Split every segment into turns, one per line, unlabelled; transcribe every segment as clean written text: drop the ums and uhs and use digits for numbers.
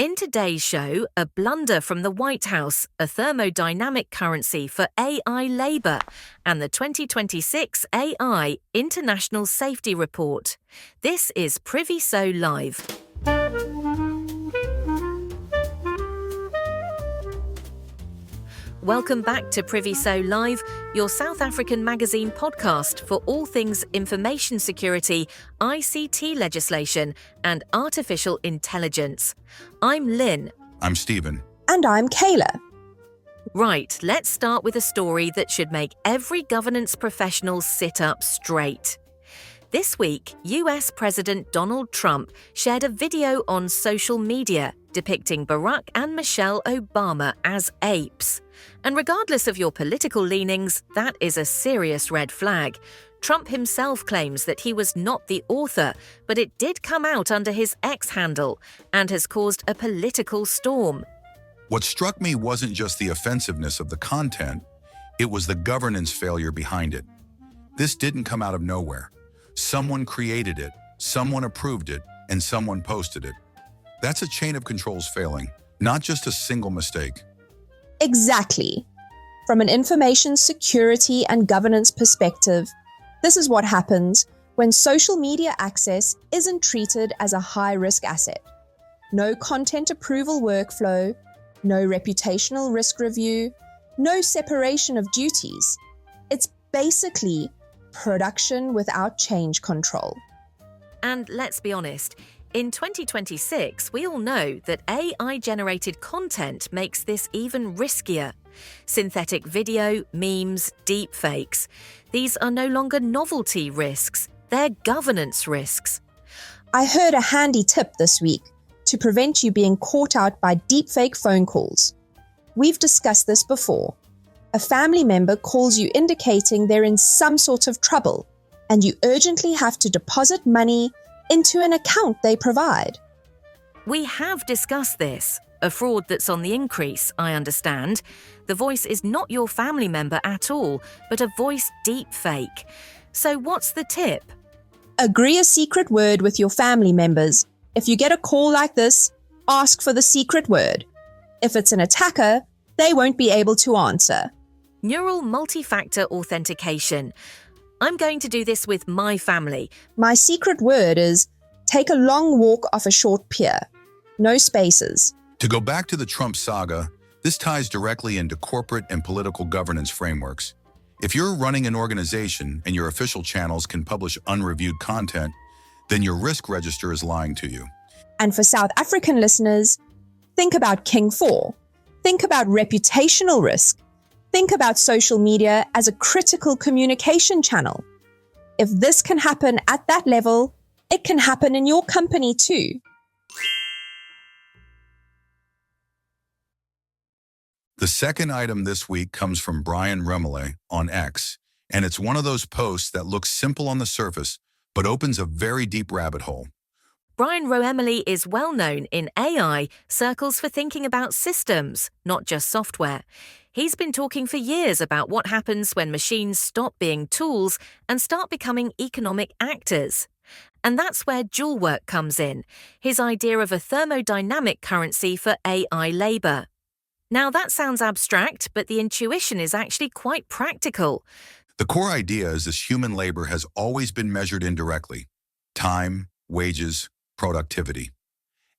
In today's show, a blunder from the White House, a thermodynamic currency for AI labour, and the 2026 AI International Safety Report. This is Priviso Live. Welcome back to Priviso Live, your South African magazine podcast for all things information security, ICT legislation, and artificial intelligence. I'm Lynn.
I'm Stephen.
And I'm Kayla.
Right, let's start with a story that should make every governance professional sit up straight. This week, US President Donald Trump shared a video on social media depicting Barack and Michelle Obama as apes. And regardless of your political leanings, that is a serious red flag. Trump himself claims that he was not the author, but it did come out under his X handle and has caused a political storm.
What struck me wasn't just the offensiveness of the content, it was the governance failure behind it. This didn't come out of nowhere. Someone created it, someone approved it, and someone posted it. That's a chain of controls failing, not just a single mistake.
Exactly. From an information security and governance perspective, this is what happens when social media access isn't treated as a high-risk asset. No content approval workflow, no reputational risk review, no separation of duties. It's basically production without change control.
And let's be honest, in 2026, we all know that AI-generated content makes this even riskier. Synthetic video, memes, deepfakes. These are no longer novelty risks, they're governance risks.
I heard a handy tip this week to prevent you being caught out by deepfake phone calls. We've discussed this before. A family member calls you indicating they're in some sort of trouble, and you urgently have to deposit money into an account they provide.
We have discussed this. A fraud that's on the increase, I understand. The voice is not your family member at all, but a voice deepfake. So what's the tip?
Agree a secret word with your family members. If you get a call like this, ask for the secret word. If it's an attacker, they won't be able to answer.
Neural multi-factor authentication. I'm going to do this with my family.
My secret word is take a long walk off a short pier. No spaces.
To go back to the Trump saga, this ties directly into corporate and political governance frameworks. If you're running an organization and your official channels can publish unreviewed content, then your risk register is lying to you.
And for South African listeners, think about King 4. Think about reputational risk. Think about social media as a critical communication channel. If this can happen at that level, it can happen in your company too.
The second item this week comes from Brian Remele on X, and it's one of those posts that looks simple on the surface, but opens a very deep rabbit hole.
Brian Remele is well known in AI circles for thinking about systems, not just software. He's been talking for years about what happens when machines stop being tools and start becoming economic actors. And that's where JouleWork comes in, his idea of a thermodynamic currency for AI labour. Now that sounds abstract, but the intuition is actually quite practical.
The core idea is this: human labor has always been measured indirectly. Time, wages, productivity.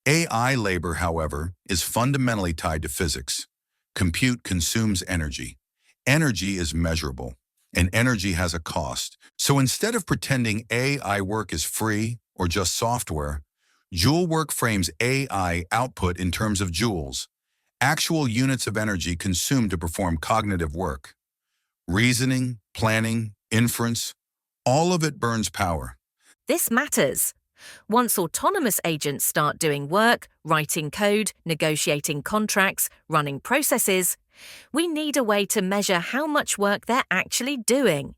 AI labor, however, is fundamentally tied to physics. Compute consumes energy. Energy is measurable, and energy has a cost. So instead of pretending AI work is free or just software, JouleWork frames AI output in terms of joules, actual units of energy consumed to perform cognitive work. Reasoning, planning, inference, all of it burns power.
This matters. Once autonomous agents start doing work, writing code, negotiating contracts, running processes, we need a way to measure how much work they're actually doing.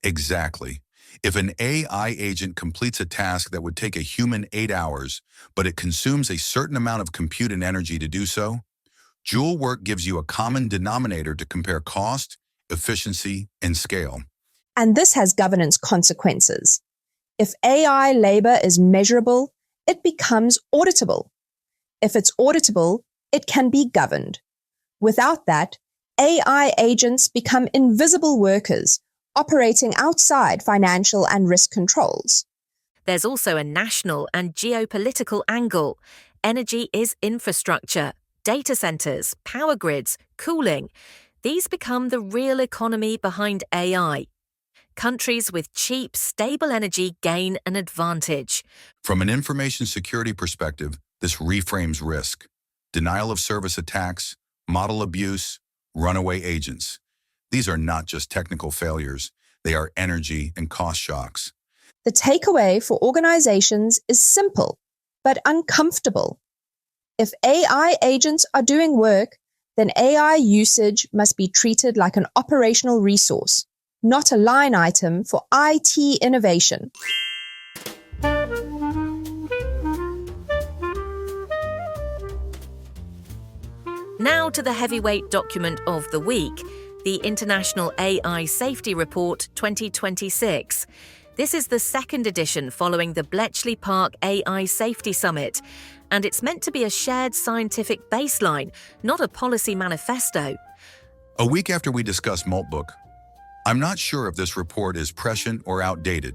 Exactly. If an AI agent completes a task that would take a human 8 hours, but it consumes a certain amount of compute and energy to do so, JouleWork gives you a common denominator to compare cost, efficiency, and scale.
And this has governance consequences. If AI labor is measurable, it becomes auditable. If it's auditable, it can be governed. Without that, AI agents become invisible workers, operating outside financial and risk controls.
There's also a national and geopolitical angle. Energy is infrastructure, data centers, power grids, cooling. These become the real economy behind AI. Countries with cheap, stable energy gain an advantage.
From an information security perspective, this reframes risk. Denial of service attacks, model abuse, runaway agents. These are not just technical failures, they are energy and cost shocks.
The takeaway for organizations is simple, but uncomfortable. If AI agents are doing work, then AI usage must be treated like an operational resource, not a line item for IT innovation.
Now to the heavyweight document of the week, the International AI Safety Report 2026. This is the second edition following the Bletchley Park AI Safety Summit, and it's meant to be a shared scientific baseline, not a policy manifesto.
A week after we discussed Maltbook, I'm not sure if this report is prescient or outdated.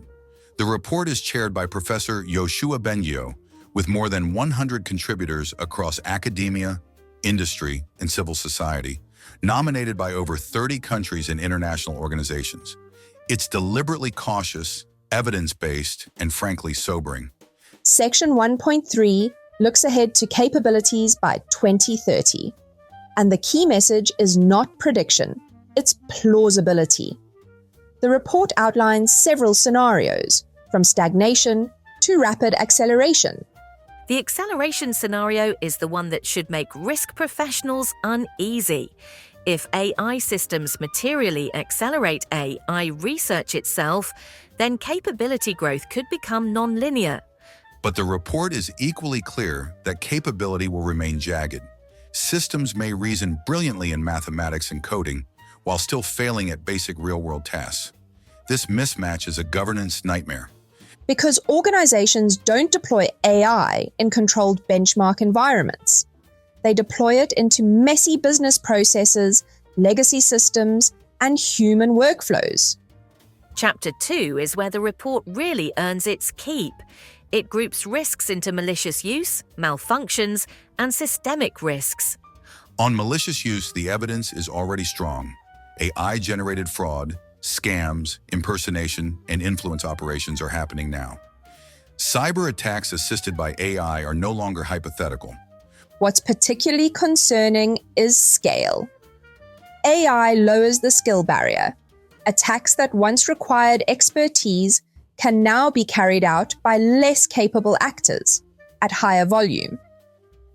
The report is chaired by Professor Yoshua Bengio, with more than 100 contributors across academia, industry, and civil society, nominated by over 30 countries and international organizations. It's deliberately cautious, evidence-based, and frankly sobering.
Section 1.3 looks ahead to capabilities by 2030. And the key message is not prediction, it's plausibility. The report outlines several scenarios, from stagnation to rapid acceleration.
The acceleration scenario is the one that should make risk professionals uneasy. If AI systems materially accelerate AI research itself, then capability growth could become non-linear.
But the report is equally clear that capability will remain jagged. Systems may reason brilliantly in mathematics and coding, while still failing at basic real-world tasks. This mismatch is a governance nightmare.
Because organizations don't deploy AI in controlled benchmark environments. They deploy it into messy business processes, legacy systems, and human workflows.
Chapter 2 is where the report really earns its keep. It groups risks into malicious use, malfunctions, and systemic risks.
On malicious use, the evidence is already strong. AI-generated fraud, scams, impersonation, and influence operations are happening now. Cyberattacks assisted by AI are no longer hypothetical.
What's particularly concerning is scale. AI lowers the skill barrier. Attacks that once required expertise can now be carried out by less capable actors at higher volume.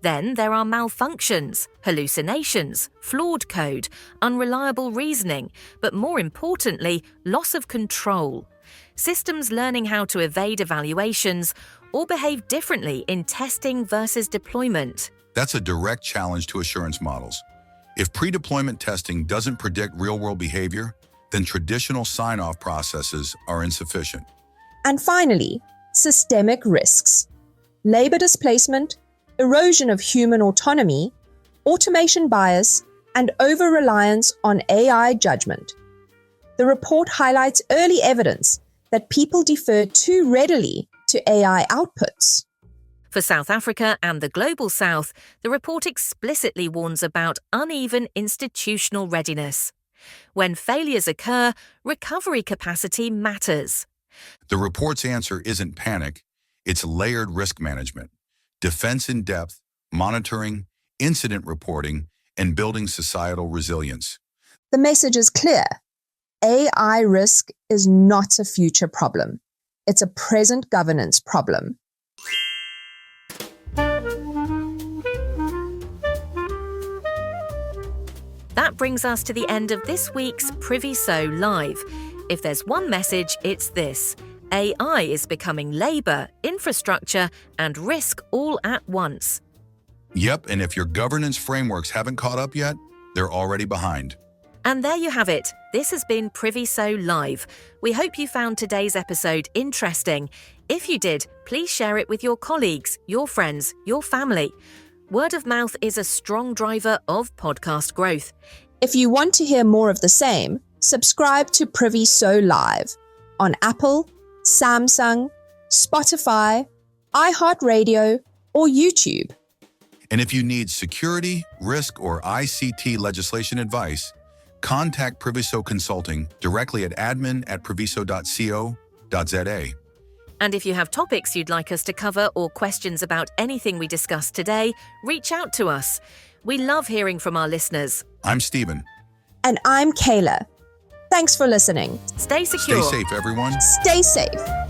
Then there are malfunctions, hallucinations, flawed code, unreliable reasoning, but more importantly, loss of control. Systems learning how to evade evaluations or behave differently in testing versus deployment.
That's a direct challenge to assurance models. If pre-deployment testing doesn't predict real-world behavior, then traditional sign-off processes are insufficient.
And finally, systemic risks. Labor displacement, erosion of human autonomy, automation bias, and over-reliance on AI judgment. The report highlights early evidence that people defer too readily to AI outputs.
For South Africa and the Global South, the report explicitly warns about uneven institutional readiness. When failures occur, recovery capacity matters.
The report's answer isn't panic, it's layered risk management. Defense in depth, monitoring, incident reporting, and building societal resilience.
The message is clear. AI risk is not a future problem. It's a present governance problem.
That brings us to the end of this week's Priviso Live. If there's one message, it's this. AI is becoming labor, infrastructure, and risk all at once.
Yep, and if your governance frameworks haven't caught up yet, they're already behind.
And there you have it. This has been Priviso Live. We hope you found today's episode interesting. If you did, please share it with your colleagues, your friends, your family. Word of mouth is a strong driver of podcast growth.
If you want to hear more of the same, subscribe to Priviso Live on Apple, Samsung, Spotify, iHeartRadio, or YouTube.
And if you need security, risk, or ICT legislation advice, contact Priviso Consulting directly at admin@priviso.co.za.
And if you have topics you'd like us to cover or questions about anything we discussed today, reach out to us. We love hearing from our listeners.
I'm Stephen.
And I'm Kayla. Thanks for listening.
Stay secure.
Stay safe, everyone.
Stay safe.